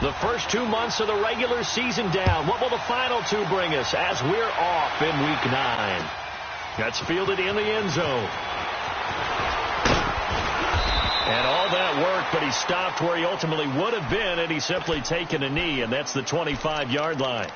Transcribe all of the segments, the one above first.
The first 2 months of the regular season down. What will the final two bring us as we're off in Week 9? That's fielded in the end zone. And all that work, but he stopped where he ultimately would have been had he simply taken a knee, and that's the 25-yard line.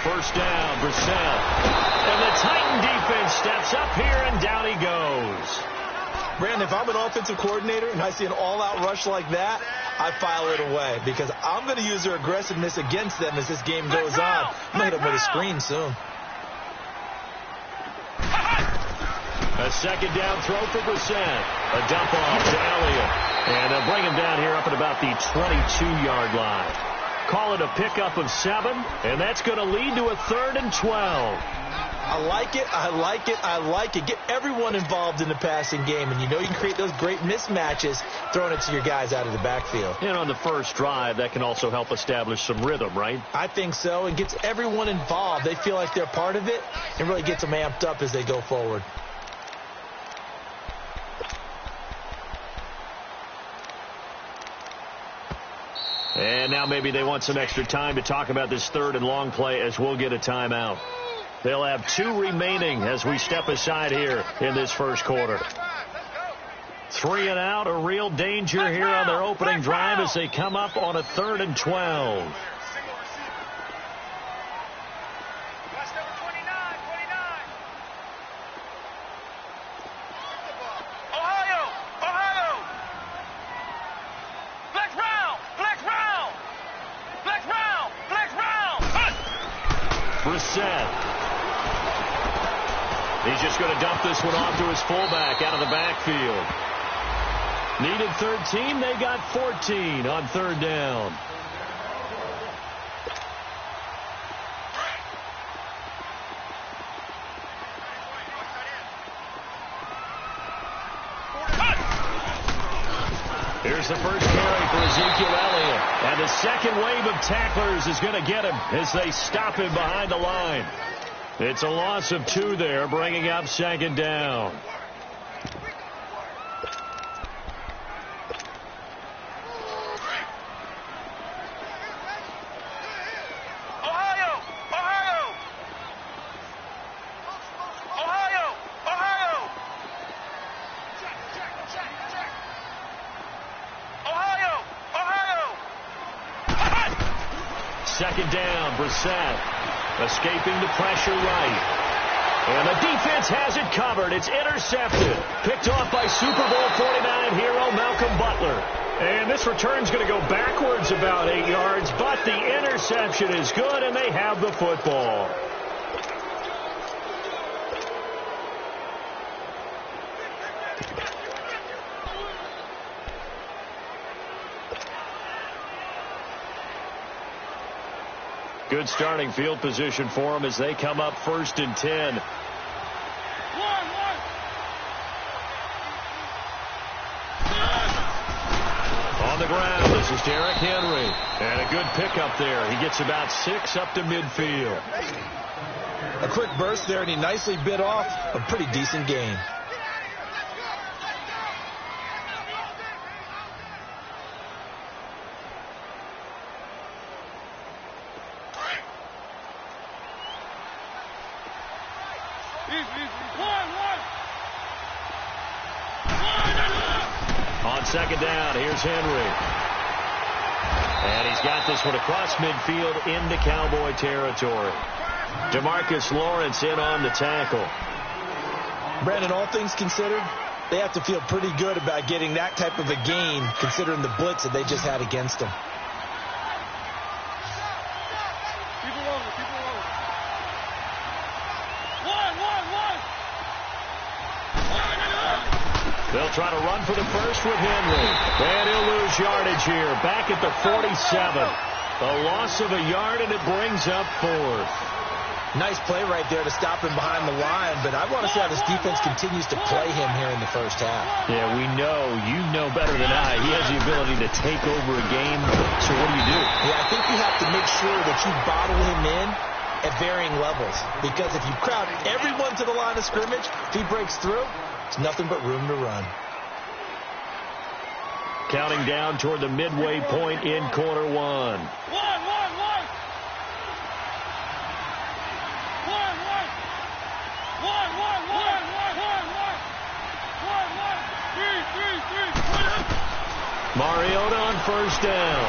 First down, Brissett. And the Titan defense steps up here, and down he goes. Brandon, if I'm an offensive coordinator and I see an all-out rush like that, I file it away because I'm going to use their aggressiveness against them as this game goes on. I'm going to hit them with a screen soon. A second down throw for Brissett. A dump off to Elliott. And they'll bring him down here up at about the 22-yard line. Call it a pickup of 7, and that's going to lead to a 3rd and 12. I like it, I like it, I like it. Get everyone involved in the passing game, and you know you can create those great mismatches throwing it to your guys out of the backfield. And on the first drive, that can also help establish some rhythm, right? I think so. It gets everyone involved. They feel like they're part of it, and really gets them amped up as they go forward. And now maybe they want some extra time to talk about this 3rd and long play as we'll get a timeout. They'll have 2 remaining as we step aside here in this first quarter. 3 and out, a real danger here on their opening drive as they come up on a 3rd and 12. Brissett. He's just going to dump this one off to his fullback out of the backfield. Needed 13. They got 14 on 3rd down. Here's the first carry for Ezekiel Elliott. And the second wave of tacklers is going to get him as they stop him behind the line. It's a loss of 2 there, bringing up 2nd down. Second down, Brissett escaping the pressure right. And the defense has it covered. It's intercepted. Picked off by Super Bowl 49 hero Malcolm Butler. And this return's going to go backwards about 8 yards, but the interception is good, and they have the football. Good starting field position for them as they come up 1st and 10. On the ground, this is Derrick Henry. And a good pickup there. He gets about 6 up to midfield. A quick burst there, and he nicely bit off a pretty decent gain. On 2nd down, here's Henry. And he's got this one across midfield into Cowboy territory. DeMarcus Lawrence in on the tackle. Brandon, all things considered, they have to feel pretty good about getting that type of a gain considering the blitz that they just had against them. They'll try to run for the first with Henry. And he'll lose yardage here. Back at the 47. A loss of a yard, and it brings up 4th. Nice play right there to stop him behind the line, but I want to see how this defense continues to play him here in the first half. Yeah, we know. You know better than I. He has the ability to take over a game. So what do you do? Yeah, I think you have to make sure that you bottle him in at varying levels, because if you crowd everyone to the line of scrimmage, if he breaks through, it's nothing but room to run. Counting down toward the midway point in quarter 1. Mariota on first down.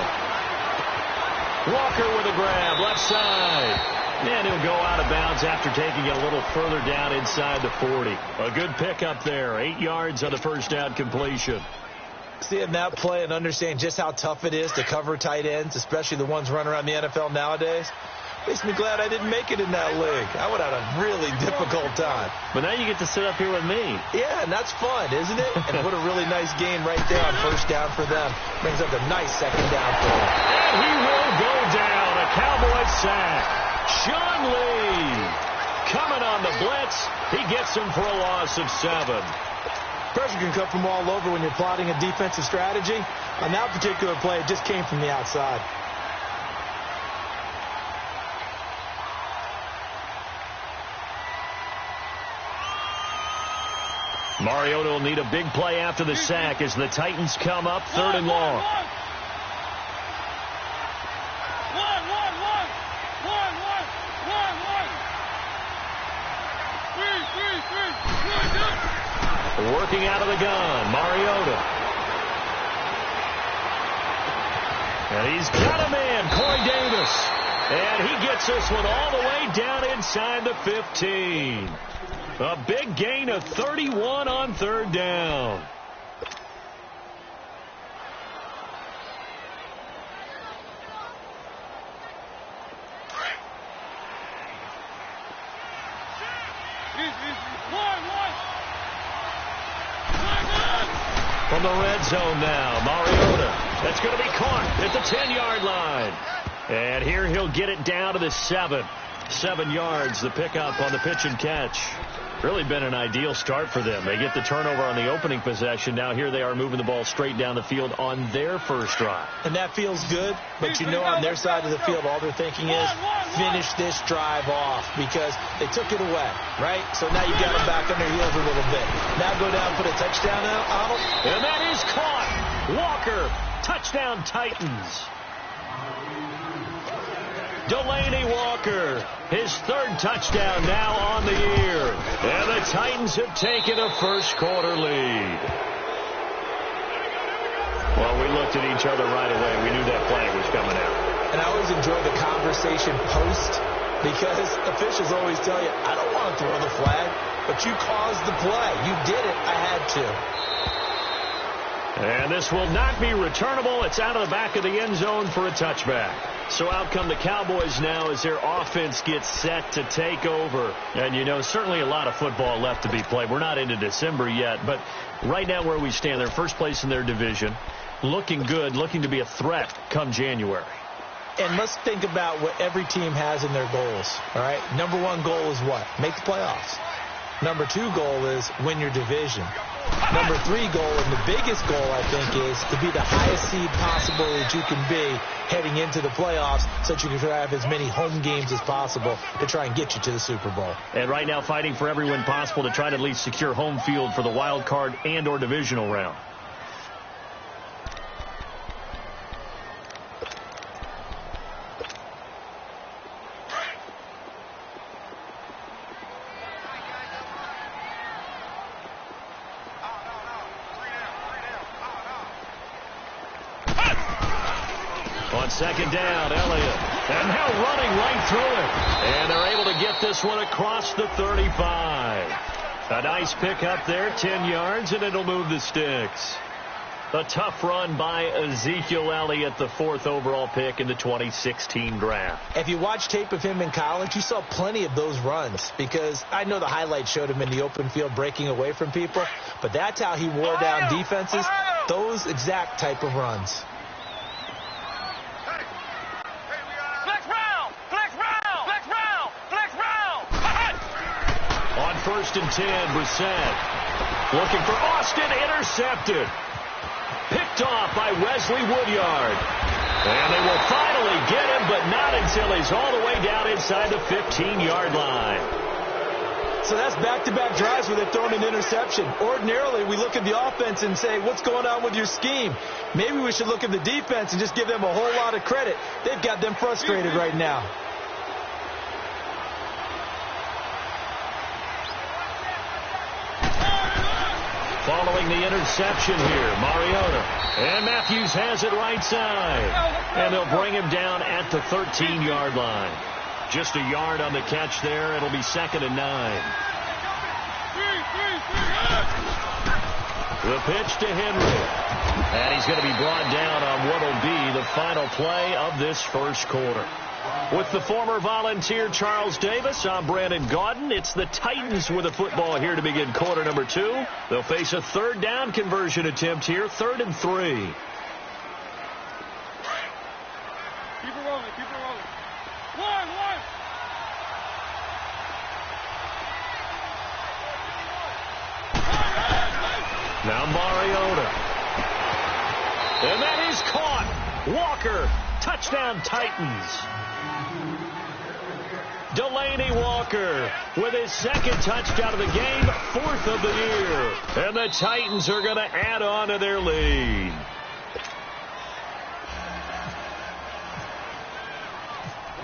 Walker with a grab, left side. And he'll go out of bounds after taking it a little further down inside the 40. A good pickup there. 8 yards on the first down completion. Seeing that play and understand just how tough it is to cover tight ends, especially the ones running around the NFL nowadays, makes me glad I didn't make it in that league. I would have had a really difficult time. But now you get to sit up here with me. Yeah, and that's fun, isn't it? And what a really nice game right there on first down for them. Brings up a nice second down for them. And he will go down. A Cowboys sack. Sean Lee coming on the blitz. He gets him for a loss of 7. Pressure can come from all over when you're plotting a defensive strategy. On that particular play, it just came from the outside. Mariota will need a big play after the sack as the Titans come up 3rd and long. Working out of the gun, Mariota. And he's got a man, Corey Davis. And he gets this one all the way down inside the 15. A big gain of 31 on 3rd down. From the red zone now, Mariota. That's going to be caught at the 10-yard line. And here he'll get it down to the 7. 7 yards, the pickup on the pitch and catch. Really been an ideal start for them. They get the turnover on the opening possession. Now here they are moving the ball straight down the field on their first drive. And that feels good, but you know on their side of the field all they're thinking is finish this drive off because they took it away, right? So now you got them back on their heels a little bit. Now go down, put a touchdown on them. And that is caught. Walker, touchdown Titans. Delaney Walker, his 3rd touchdown now on the year. And the Titans have taken a first-quarter lead. Well, we looked at each other right away. We knew that flag was coming out. And I always enjoy the conversation post because officials always tell you, I don't want to throw the flag, but you caused the play. You did it. I had to. And this will not be returnable. It's out of the back of the end zone for a touchback. So out come the Cowboys now as their offense gets set to take over. And, you know, certainly a lot of football left to be played. We're not into December yet, but right now where we stand, they're first place in their division, looking good, looking to be a threat come January. And let's think about what every team has in their goals, all right? Number 1 goal is what? Make the playoffs. Number 2 goal is win your division. Number 3 goal, and the biggest goal, I think, is to be the highest seed possible that you can be heading into the playoffs so that you can have as many home games as possible to try and get you to the Super Bowl. And right now fighting for every win possible to try to at least secure home field for the wild card and or divisional round. On 2nd down, Elliott. And now running right through it. And they're able to get this one across the 35. A nice pick up there, 10 yards, and it'll move the sticks. A tough run by Ezekiel Elliott, the 4th overall pick in the 2016 draft. If you watch tape of him in college, you saw plenty of those runs, because I know the highlights showed him in the open field breaking away from people, but that's how he wore down defenses, those exact type of runs. On 1st and 10, Brissett looking for Austin, intercepted. Picked off by Wesley Woodyard. And they will finally get him, but not until he's all the way down inside the 15-yard line. So that's back-to-back drives where they're throwing an interception. Ordinarily, we look at the offense and say, what's going on with your scheme? Maybe we should look at the defense and just give them a whole lot of credit. They've got them frustrated right now. Following the interception here, Mariota. And Matthews has it right side. And they'll bring him down at the 13-yard line. Just a yard on the catch there. It'll be 2nd and 9. The pitch to Henry. And he's going to be brought down on what will be the final play of this first quarter. With the former Volunteer Charles Davis, I'm Brandon Gaudin. It's the Titans with the football here to begin quarter number 2. They'll face a 3rd down conversion attempt here, 3rd and 3. Keep it rolling, keep it rolling. One. Now Mariota. And that is caught. Walker, touchdown Titans. Delaney Walker with his 2nd touchdown of the game, 4th of the year. And the Titans are going to add on to their lead.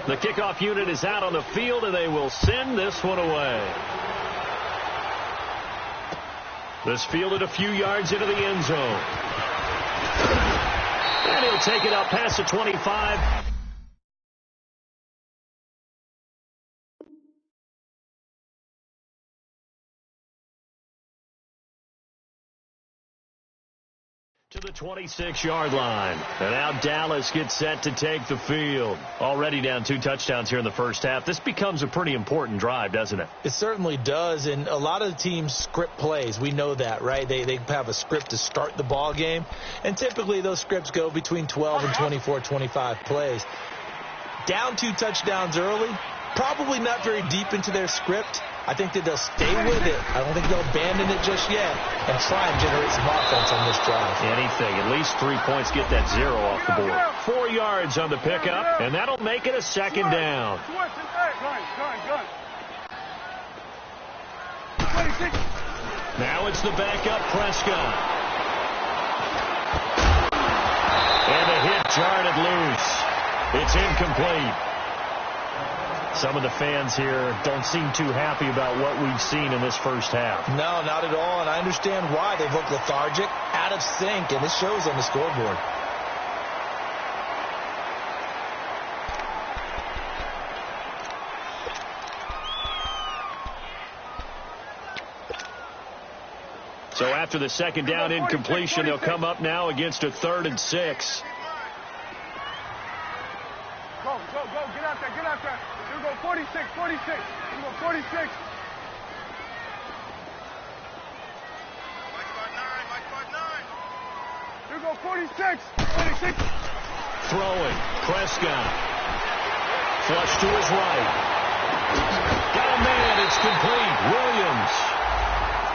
The kickoff unit is out on the field, and they will send this one away. This fielded a few yards into the end zone. And he'll take it up past the 25. To the 26-yard line. And now Dallas gets set to take the field. Already down 2 touchdowns here in the first half. This becomes a pretty important drive, doesn't it? It certainly does, and a lot of the teams script plays. We know that, right? They have a script to start the ball game, and typically those scripts go between 12 and 24, 25 plays. Down 2 touchdowns early, probably not very deep into their script. I think that they'll stay with it. I don't think they'll abandon it just yet and try and generate some offense on this drive. Anything. At least 3 points, get that 0 off the board. 4 yards on the pickup, and that'll make it a 2nd down. Now it's the backup Prescott. And the hit jarred it loose. It's incomplete. Some of the fans here don't seem too happy about what we've seen in this first half. No, not at all, and I understand why. They've looked lethargic, out of sync, and it shows on the scoreboard. So after the 2nd down incompletion, they'll come up now against a 3rd and 6. Go, get out there. You go 46. You go 46. You go 46. Throwing, Prescott. Flush to his right. Got a man, it's complete. Williams.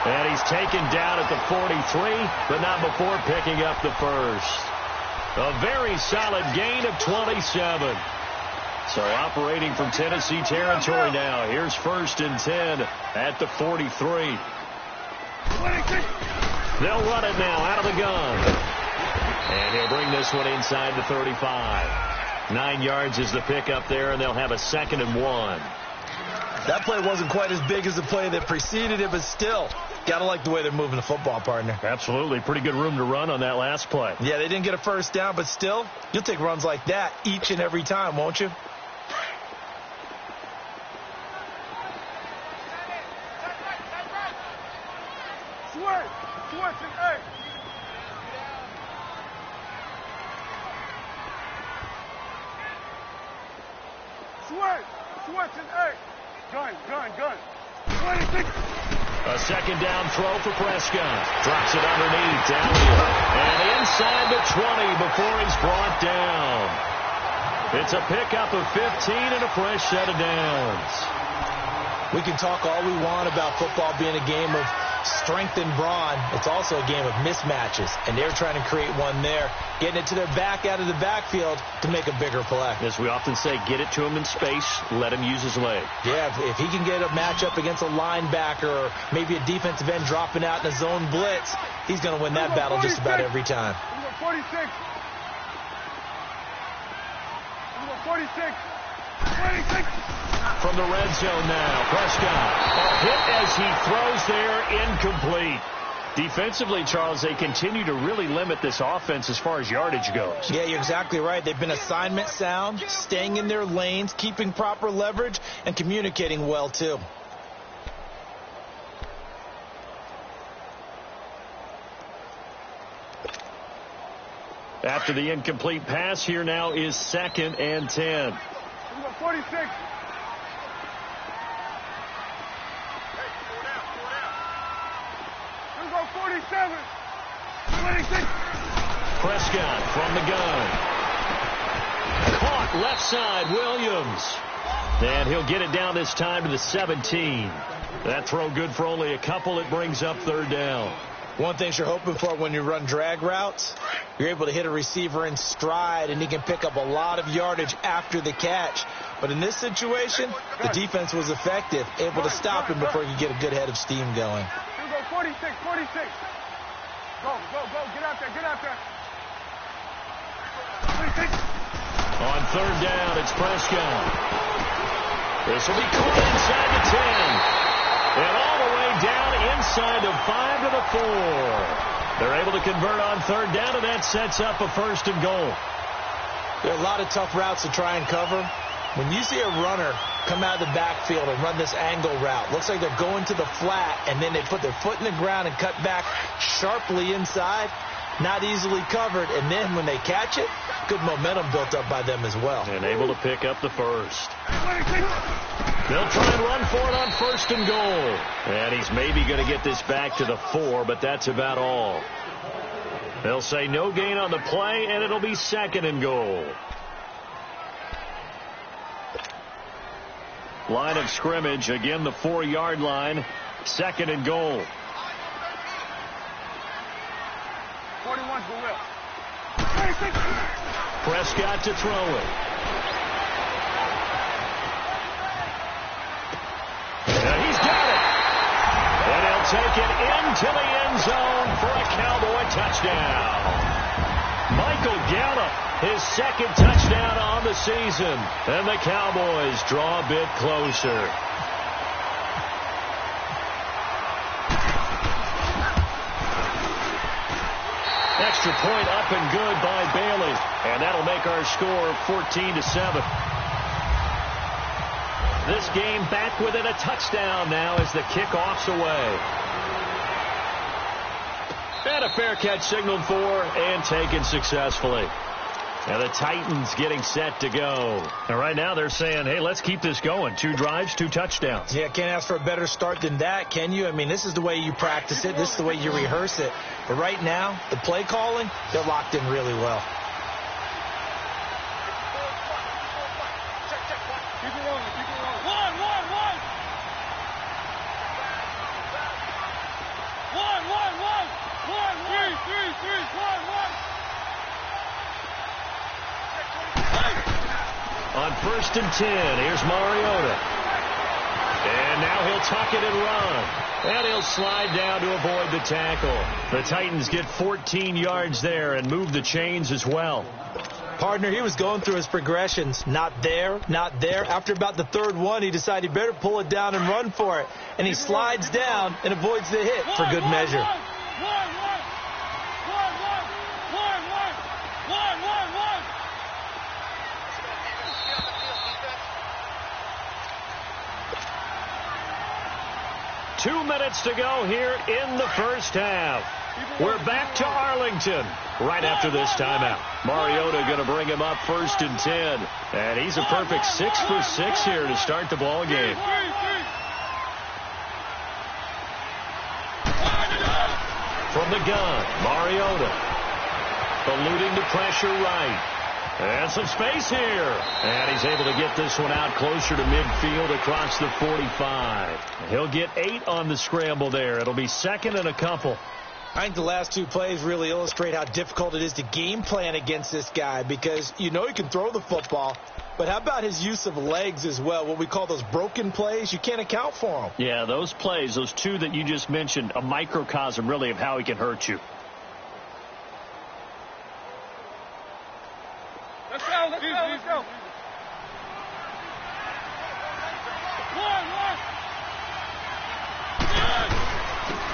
And he's taken down at the 43, but not before picking up the first. A very solid gain of 27. So operating from Tennessee territory now. Here's 1st and 10 at the 43. They'll run it now out of the gun. And he'll bring this one inside the 35. 9 yards is the pickup there, and they'll have a 2nd and 1. That play wasn't quite as big as the play that preceded it, but still, got to like the way they're moving the football, partner. Absolutely. Pretty good room to run on that last play. Yeah, they didn't get a first down, but still, you'll take runs like that each and every time, won't you? Switch and eight. Gun. 26. A second down throw for Prescott. Drops it underneath, downfield. And inside the 20 before he's brought down. It's a pickup of 15 and a fresh set of downs. We can talk all we want about football being a game of strength and brawn. It's also a game of mismatches, and they're trying to create one there, getting it to their back out of the backfield to make a bigger play. As we often say, get it to him in space, let him use his leg. Yeah, if he can get a matchup against a linebacker or maybe a defensive end dropping out in a zone blitz, he's going to win that battle just about every time. 46. 46. 26. From the red zone now, Prescott. A hit as he throws there, incomplete. Defensively, Charles, they continue to really limit this offense as far as yardage goes. Yeah, you're exactly right. They've been assignment sound, staying in their lanes, keeping proper leverage, and communicating well, too. After the incomplete pass, here now is 2nd and 10. 46. Let's go 47. 26. Prescott from the gun. Caught left side, Williams. And he'll get it down this time to the 17. That throw good for only a couple. It brings up 3rd down. One thing you're hoping for when you run drag routes, you're able to hit a receiver in stride, and he can pick up a lot of yardage after the catch. But in this situation, the defense was effective, able to stop him before he could get a good head of steam going. Here we go, 46. Go. Get out there. 26. On 3rd down, it's Prescott. This will be caught inside the 10. And all the way down inside the 5 to the 4. They're able to convert on 3rd down, and that sets up a 1st and goal. There are a lot of tough routes to try and cover. When you see a runner come out of the backfield and run this angle route, looks like they're going to the flat, and then they put their foot in the ground and cut back sharply inside, not easily covered. And then when they catch it, good momentum built up by them as well. And able to pick up the 1st. They'll try and run for it on 1st and goal. And he's maybe going to get this back to the 4, but that's about all. They'll say no gain on the play, and it'll be 2nd and goal. Line of scrimmage, again the 4-yard line. 2nd and goal. 41's the Will. Prescott to throw it. And he's got it. And he'll take it into the end zone for a Cowboy touchdown. Michael Gallup, his 2nd touchdown on the season. And the Cowboys draw a bit closer. Extra point up and good by Bailey. And that'll make our score 14-7. This game back within a touchdown now as the kickoff's away. And a fair catch signaled for and taken successfully. And the Titans getting set to go. And right now they're saying, hey, let's keep this going. 2 drives, 2 touchdowns. Yeah, can't ask for a better start than that, can you? I mean, this is the way you practice it. This is the way you rehearse it. But right now, the play calling, they're locked in really well. Keep it rolling. On 1st and 10, here's Mariota. And now he'll tuck it and run. And he'll slide down to avoid the tackle. The Titans get 14 yards there and move the chains as well. Partner, he was going through his progressions. Not there, not there. After about the 3rd one, he decided he better pull it down and run for it. And he slides down and avoids the hit for good measure. Two minutes to go here in the first half. We're back to Arlington right after this timeout. Mariota going to bring him up 1st and 10. And he's a perfect 6 for 6 here to start the ball game. From the gun, Mariota. Eluding the pressure right. And some space here. And he's able to get this one out closer to midfield across the 45. He'll get 8 on the scramble there. It'll be 2nd and a couple. I think the last 2 plays really illustrate how difficult it is to game plan against this guy, because you know he can throw the football, but how about his use of legs as well? What we call those broken plays, you can't account for them. Yeah, those plays, those 2 that you just mentioned, a microcosm really of how he can hurt you. Let's go, let's go, let's go.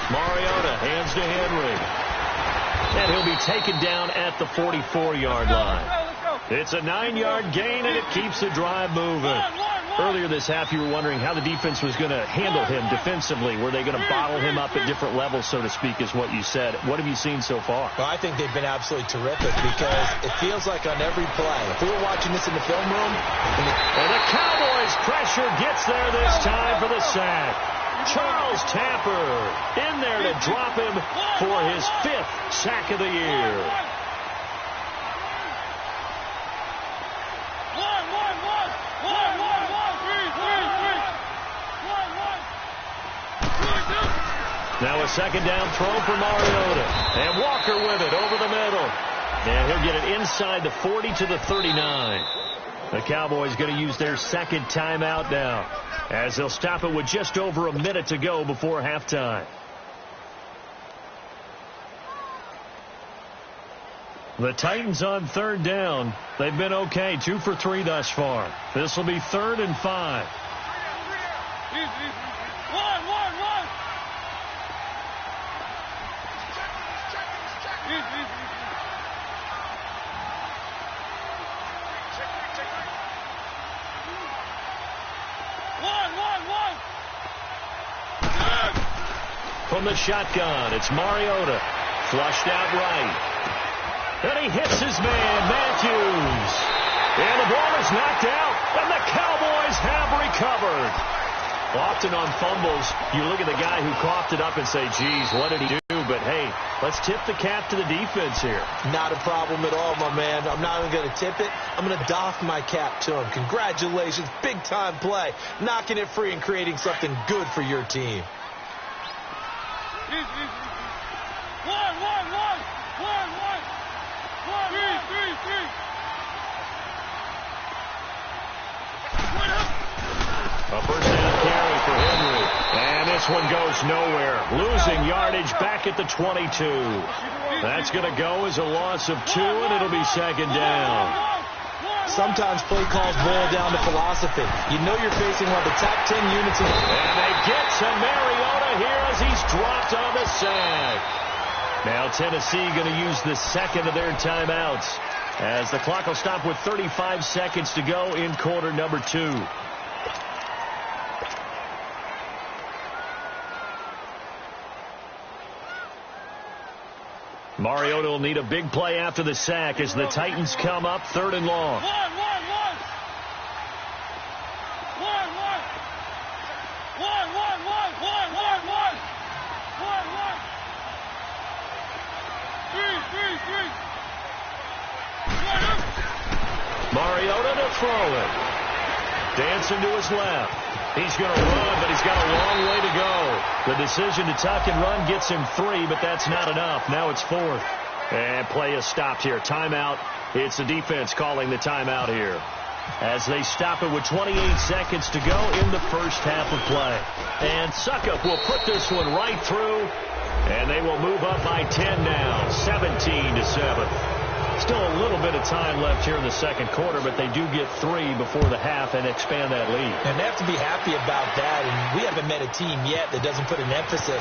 Mariota hands to Henry. And he'll be taken down at the 44-yard line. It's a 9-yard gain, and it keeps the drive moving. Earlier this half, you were wondering how the defense was going to handle him defensively. Were they going to bottle him up at different levels, so to speak, is what you said. What have you seen so far? Well, I think they've been absolutely terrific, because it feels like on every play, if we were watching this in the film room. And the Cowboys' pressure gets there this time for the sack. Charles Tapper in there to drop him for his 5th sack of the year. Now a 2nd down throw for Mariota. And Walker with it over the middle. And he'll get it inside the 40 to the 39. The Cowboys going to use their 2nd timeout now, as they'll stop it with just over a minute to go before halftime. The Titans on 3rd down. They've been okay, 2 for 3 thus far. This will be 3rd and 5. From the shotgun, it's Mariota. Flushed out right. And he hits his man, Matthews. And the ball is knocked out, and the Cowboys have recovered. Often on fumbles, you look at the guy who coughed it up and say, geez, what did he do? But, hey, let's tip the cap to the defense here. Not a problem at all, my man. I'm not even going to tip it. I'm going to doff my cap to him. Congratulations, big-time play. Knocking it free and creating something good for your team. A 1st down carry for Henry. And this one goes nowhere. Losing yardage back at the 22. That's going to go as a loss of 2, and it'll be 2nd down. Sometimes play calls boil down to philosophy. You know you're facing one of the top 10 units. And they get to Mariota here as he's dropped on the sack. Now Tennessee going to use the 2nd of their timeouts, as the clock will stop with 35 seconds to go in quarter number 2. Mariota will need a big play after the sack as the Titans come up 3rd and long. Mariota to throw it. Dancing to his left. He's going to run, but he's got a long way to go. The decision to tuck and run gets him 3, but that's not enough. Now it's 4th. And play is stopped here. Timeout. It's the defense calling the timeout here, as they stop it with 28 seconds to go in the first half of play. And Suckup will put this one right through, and they will move up by 10 now, 17-7. Still a little bit of time left here in the 2nd quarter, but they do get 3 before the half and expand that lead. And they have to be happy about that. And we haven't met a team yet that doesn't put an emphasis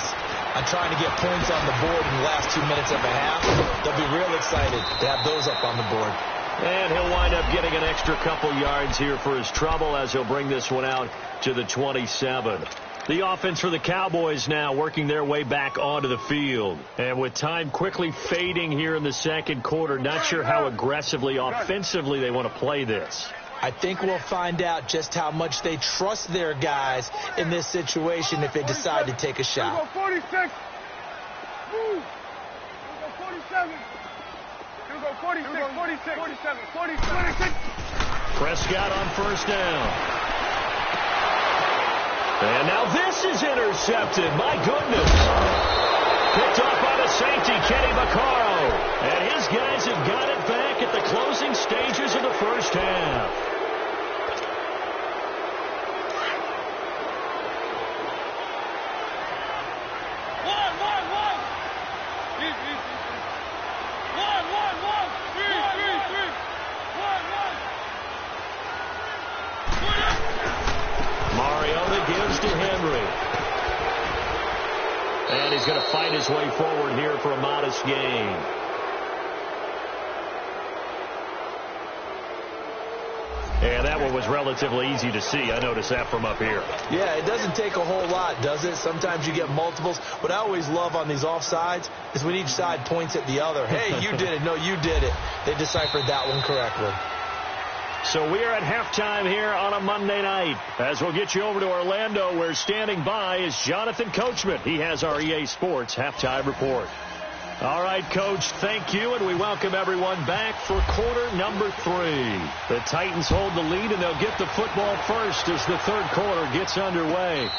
on trying to get points on the board in the last 2 minutes of a half. They'll be real excited to have those up on the board. And he'll wind up getting an extra couple yards here for his trouble, as he'll bring this one out to the 27. The offense for the Cowboys now working their way back onto the field. And with time quickly fading here in the second quarter, not sure how aggressively, offensively they want to play this. I think we'll find out just how much they trust their guys in this situation if they decide to take a shot. 46. Move. 47. 46, 46, 47, 46. Prescott on first down. And now this is intercepted. My goodness. Picked off by the safety, Kenny Vaccaro. And his guys have got it back at the closing stages of the first half. And he's going to fight his way forward here for a modest gain. And that one was relatively easy to see. I noticed that from up here. Yeah, it doesn't take a whole lot, does it? Sometimes you get multiples. What I always love on these offsides is when each side points at the other. Hey, you did it. No, you did it. They deciphered that one correctly. So we are at halftime here on a Monday night. As we'll get you over to Orlando, where standing by is Jonathan Coachman. He has our EA Sports halftime report. All right, Coach, thank you, and we welcome everyone back for quarter number 3. The Titans hold the lead, and they'll get the football first as the third quarter gets underway.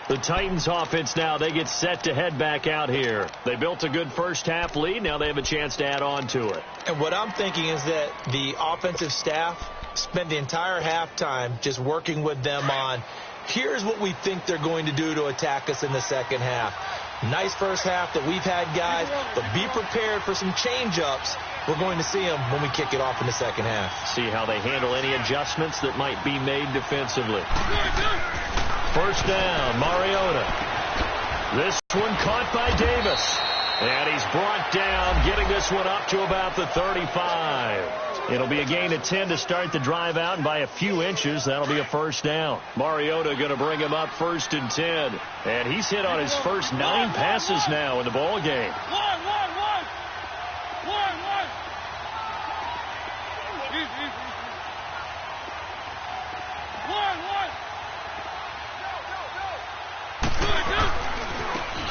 The Titans offense now, they get set to head back out here. They built a good first half lead. Now they have a chance to add on to it. And what I'm thinking is that the offensive staff spend the entire halftime just working with them on, here's what we think they're going to do to attack us in the second half. Nice first half that we've had, guys, but be prepared for some change-ups. We're going to see them when we kick it off in the second half. See how they handle any adjustments that might be made defensively. First down, Mariota. This one caught by Davis. And he's brought down, getting this one up to about the 35. It'll be a gain of 10 to start the drive out, and by a few inches, that'll be a first down. Mariota going to bring him up 1st and 10. And he's hit on his first 9 passes now in the ball game.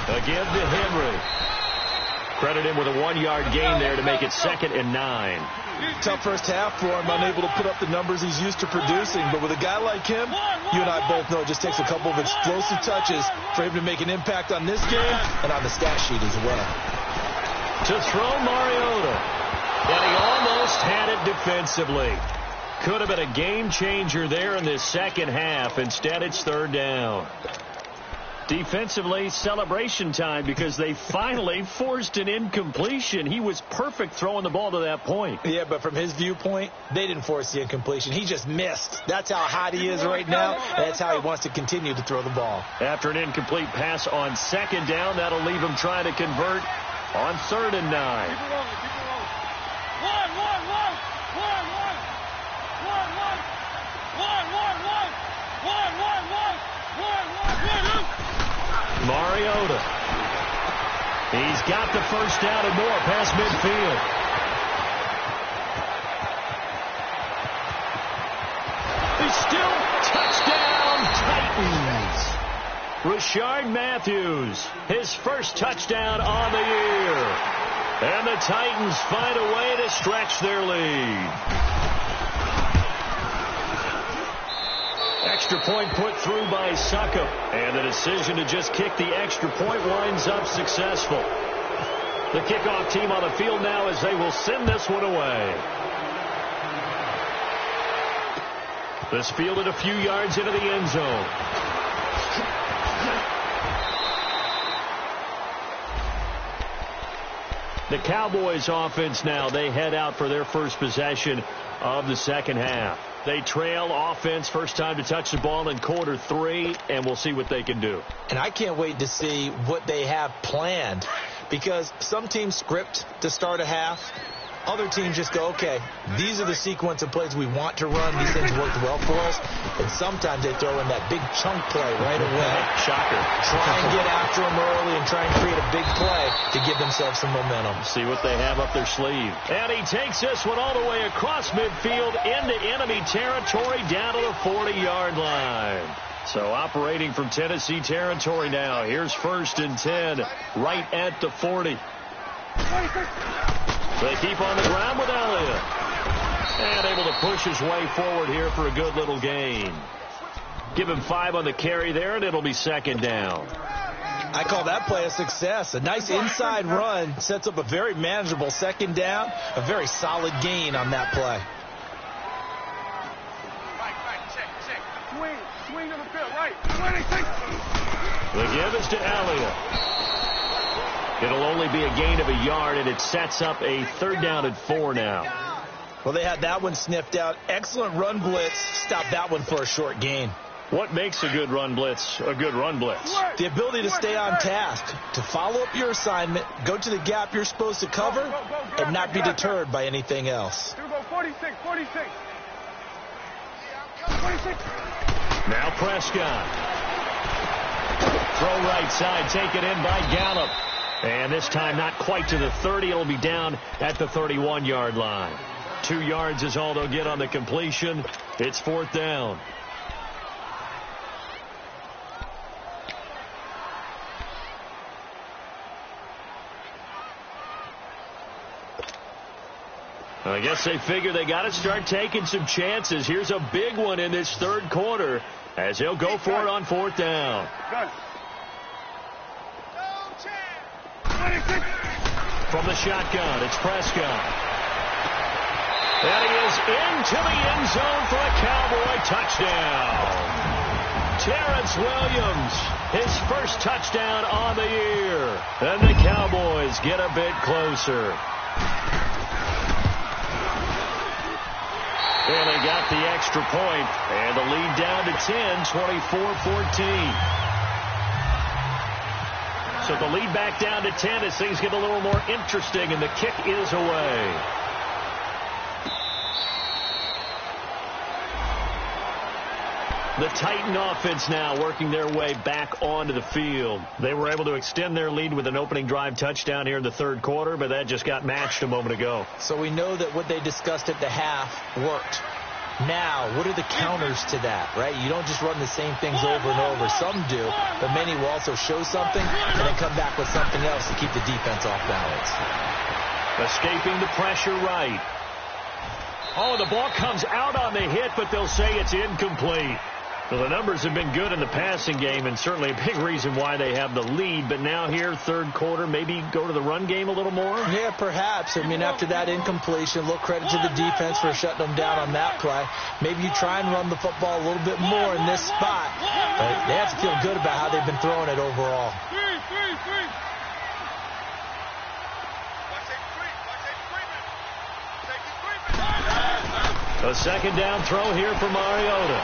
Again to Henry. Credit him with a 1-yard gain there to make it 2nd and 9. Tough first half for him, unable to put up the numbers he's used to producing. But with a guy like him, you and I both know it just takes a couple of explosive touches for him to make an impact on this game and on the stat sheet as well. To throw Mariota. And he almost had it defensively. Could have been a game changer there in this second half. Instead, it's 3rd down. Defensively, celebration time because they finally forced an incompletion. He was perfect throwing the ball to that point. Yeah, but from his viewpoint, they didn't force the incompletion. He just missed. That's how hot he is right now, and that's how he wants to continue to throw the ball. After an incomplete pass on 2nd down, that'll leave him trying to convert on 3rd and 9. Mariota. He's got the first down and more past midfield. He's still touchdown Titans. Rashard Matthews, his first touchdown on the year. And the Titans find a way to stretch their lead. Extra point put through by Suckup. And the decision to just kick the extra point winds up successful. The kickoff team on the field now as they will send this one away. This fielded a few yards into the end zone. The Cowboys offense now, they head out for their first possession of the second half. They trail offense, first time to touch the ball in quarter 3, and we'll see what they can do. And I can't wait to see what they have planned, because some teams script to start a half, Other teams just go, okay, these are the sequence of plays we want to run. These things worked well for us. And sometimes they throw in that big chunk play right away. Shocker. Try and get after them early and try and create a big play to give themselves some momentum. See what they have up their sleeve. And he takes this one all the way across midfield into enemy territory down to the 40-yard line. So operating from Tennessee territory now. Here's 1st and 10 right at the 40. They keep on the ground with Elliott. And able to push his way forward here for a good little gain. Give him 5 on the carry there, and it'll be 2nd down. I call that play a success. A nice inside run sets up a very manageable 2nd down. A very solid gain on that play. Swing to the field, right. The give is to Elliott. It'll only be a gain of a yard, and it sets up a 3rd down and 4 now. Well, they had that one sniffed out. Excellent run blitz. Stop that one for a short gain. What makes a good run blitz a good run blitz? The ability to stay on task, to follow up your assignment, go to the gap you're supposed to cover, and not be deterred by anything else. Here we go, 46. Now Prescott. Throw right side, taken in by Gallup. And this time not quite to the 30. It'll be down at the 31-yard line. 2 yards is all they'll get on the completion. It's 4th down. I guess they figure they got to start taking some chances. Here's a big one in this 3rd quarter as they'll go for it on 4th down. From the shotgun, it's Prescott. And he is into the end zone for a Cowboy touchdown. Terrence Williams, his 1st touchdown on the year. And the Cowboys get a bit closer. And they got the extra point, and the lead down to 10, 24-14. So the lead back down to 10 as things get a little more interesting, and the kick is away. The Titan offense now working their way back onto the field. They were able to extend their lead with an opening drive touchdown here in the 3rd quarter, but that just got matched a moment ago. So we know that what they discussed at the half worked. Now, what are the counters to that, right? You don't just run the same things over and over. Some do, but many will also show something and then come back with something else to keep the defense off balance. Escaping the pressure right. Oh, the ball comes out on the hit, but they'll say it's incomplete. Well, the numbers have been good in the passing game, and certainly a big reason why they have the lead. But now here, 3rd quarter, maybe go to the run game a little more? Yeah, perhaps. I mean, after that incompletion, a little credit to the defense for shutting them down on that play. Maybe you try and run the football a little bit more in this spot. But they have to feel good about how they've been throwing it overall. A 2nd down throw here for Mariota.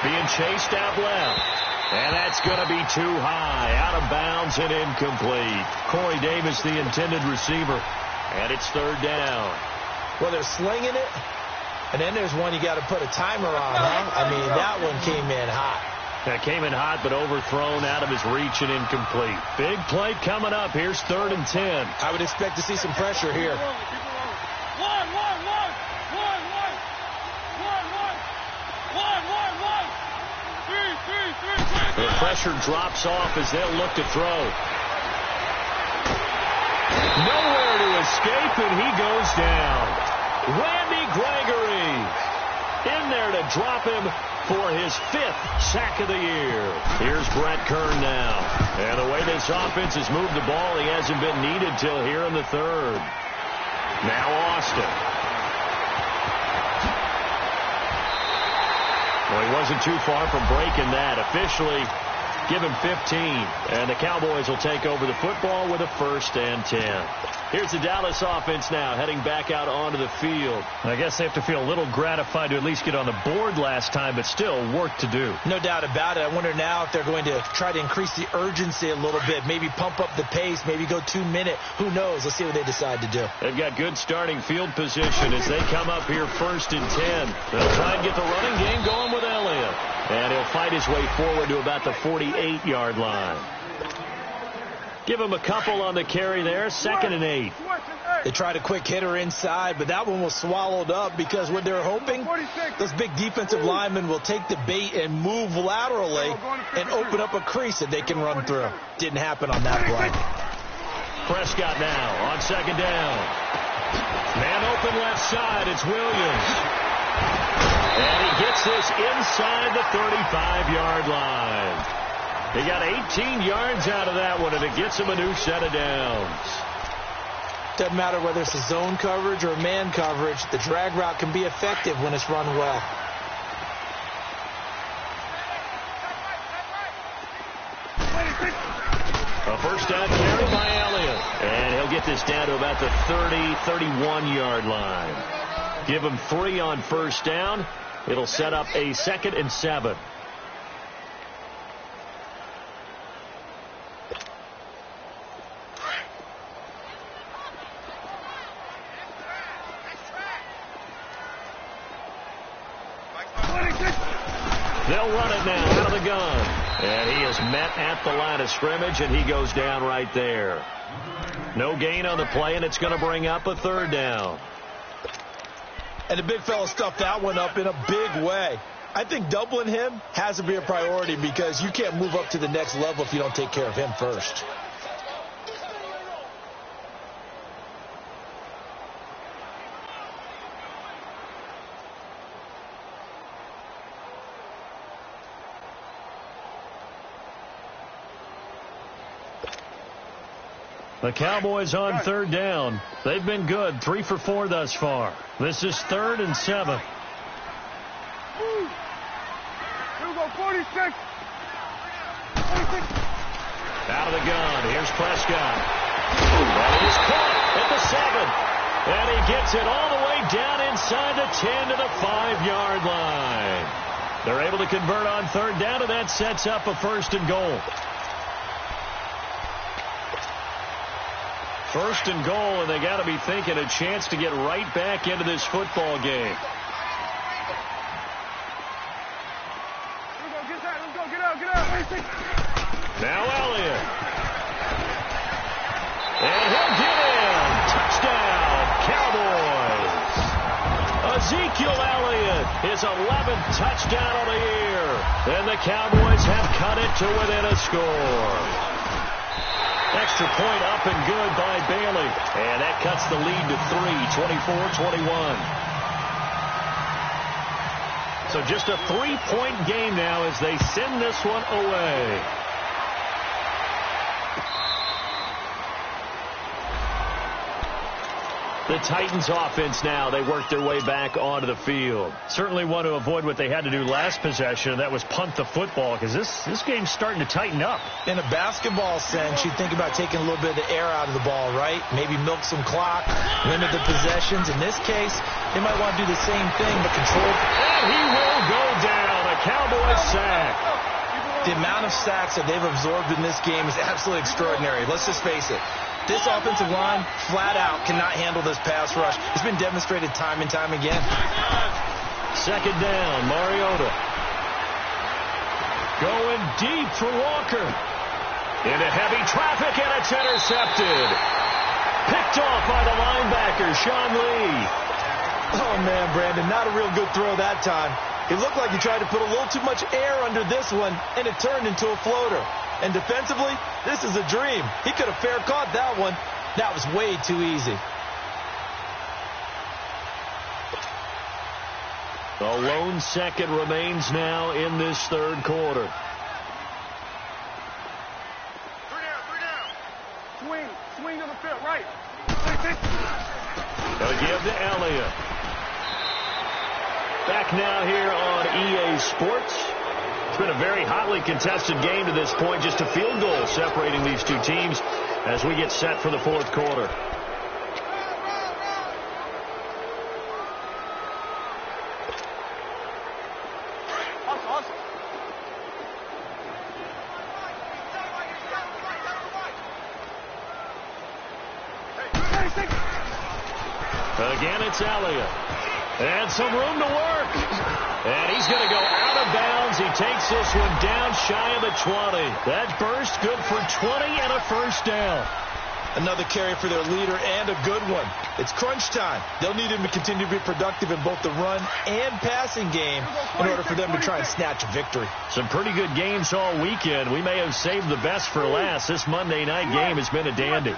Being chased out left. And that's going to be too high. Out of bounds and incomplete. Corey Davis, the intended receiver. And it's 3rd down. Well, they're slinging it. And then there's one you got to put a timer on, huh? I mean, that one came in hot. That came in hot, but overthrown out of his reach and incomplete. Big play coming up. Here's 3rd and 10. I would expect to see some pressure here. The pressure drops off as they'll look to throw. Nowhere to escape, and he goes down. Randy Gregory in there to drop him for his 5th sack of the year. Here's Brett Kern now. And the way this offense has moved the ball, he hasn't been needed till here in the 3rd. Now Austin. Well, he wasn't too far from breaking that. Officially, Give him 15. And the Cowboys will take over the football with a 1st and 10. Here's the Dallas offense now, heading back out onto the field. I guess they have to feel a little gratified to at least get on the board last time, but still work to do. No doubt about it. I wonder now if they're going to try to increase the urgency a little bit, maybe pump up the pace, maybe go 2-minute. Who knows? Let's see what they decide to do. They've got good starting field position as they come up here 1st and 10. They'll try and get the running game going with Elliott. And he'll fight his way forward to about the 48-yard line. Give him a couple on the carry there. 2nd and 8. They tried a quick hitter inside, but that one was swallowed up because what they're hoping, those big defensive linemen will take the bait and move laterally and open up a crease that they can run through. Didn't happen on that play. Prescott now on 2nd down. Man open left side. It's Williams. And he gets this inside the 35-yard line. He got 18 yards out of that one, and it gets him a new set of downs. Doesn't matter whether it's a zone coverage or a man coverage. The drag route can be effective when it's run well. A 1st down carry by Elliott. And he'll get this down to about the 30-31-yard line. Give him 3 on 1st down. It'll set up a 2nd and 7. They'll run it now out of the gun. And he is met at the line of scrimmage, and he goes down right there. No gain on the play, and it's going to bring up a 3rd down. And the big fella stuffed that one up in a big way. I think doubling him has to be a priority because you can't move up to the next level if you don't take care of him first. The Cowboys on 3rd down. They've been good, 3 for 4 thus far. This is 3rd and 7. Here we go, 46. 46. Out of the gun. Here's Prescott. That is caught at the 7. And he gets it all the way down inside the 10 to the 5-yard line. They're able to convert on 3rd down, and that sets up a 1st and goal. 1st and goal, and they got to be thinking a chance to get right back into this football game. Let's go, get out. Now Elliott. And he'll get in. Touchdown, Cowboys. Ezekiel Elliott, his 11th touchdown of the year. And the Cowboys have cut it to within a score. Extra point up and good by Bailey. And that cuts the lead to 3, 24-21. So just a 3-point game now as they send this one away. The Titans offense now, they work their way back onto the field. Certainly want to avoid what they had to do last possession, and that was punt the football, because this game's starting to tighten up. In a basketball sense, you think about taking a little bit of the air out of the ball, right? Maybe milk some clock, limit the possessions. In this case, they might want to do the same thing, but control. And he will go down. A Cowboys sack. The amount of sacks that they've absorbed in this game is absolutely extraordinary. Let's just face it. This offensive line, flat out, cannot handle this pass rush. It's been demonstrated time and time again. 2nd down, Mariota. Going deep for Walker. Into heavy traffic, and it's intercepted. Picked off by the linebacker, Sean Lee. Oh, man, Brandon, not a real good throw that time. It looked like he tried to put a little too much air under this one, and it turned into a floater. And defensively, this is a dream. He could have fair caught that one. That was way too easy. A lone second remains now in this 3rd quarter. 3 down. Swing to the field, right. They'll give to Elliott. Back now here on EA Sports. It's been a very hotly contested game to this point. Just a field goal separating these two teams as we get set for the fourth quarter. Again, it's Elliott. And some room to work. And he's going to go out of bounds. He takes this one down shy of the 20. That burst good for 20 and a first down. Another carry for their leader and a good one. It's crunch time. They'll need him to continue to be productive in both the run and passing game in order for them to try and snatch a victory. Some pretty good games all weekend. We may have saved the best for last. This Monday night game has been a dandy.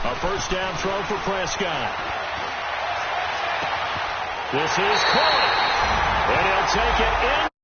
A first down throw for Prescott. This is caught. And he'll take it in.